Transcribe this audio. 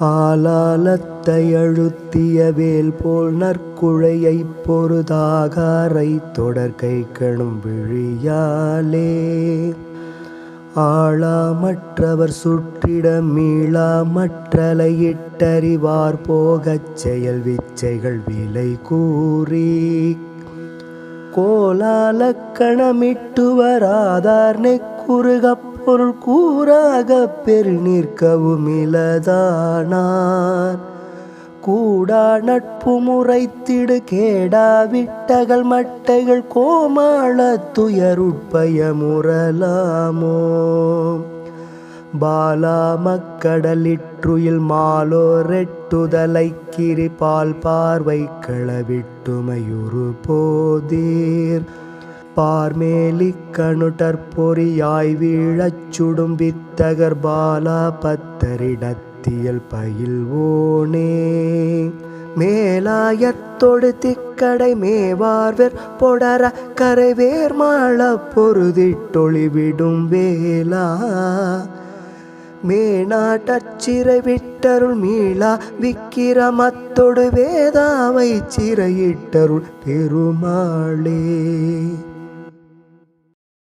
ஆலாலத்தை அழுத்திய வேல் போல் நற்குழையைப் பொருதாகாரை தொடர்கை கணும் விழியாலே ஆளாமற்றவர் சுற்றிட மீளா மற்றலையிட்டறிவார் போகச் செயல் விச்சைகள் விலை கூறி கோலாலக்கணமிட்டு வராதார் நெக்குருகப் பொருள் கூறாகப் பெரு நிற்கவும் இலதானார் கூடா நட்பு முறைத்திடு கேடா விட்டகள் மட்டைகள் கோமாள துயருட்பய முறலாமோ பாலா மக்கடலிற்றுயில் மாலோரெட்டுதலை கிரி பால் பார்வை களவிட்டுமையுறு போதீர் பார்மேலிக் கணுடற்பொறியாய் வீழச் சுடும் வித்தகர் பாலா பத்தரிடத்தியல் பயில்வோனே மேலாயத்தொடு திக்கடை மேவார்வர் பொடர கரைவேர் மாள பொருதிட்டொளிவிடும் வேளா மேனாட்டச்சிறை விட்டருள் மீளா விக்கிரமத்தொடு வேதாவை சிறையிட்டருள் பெருமாளே.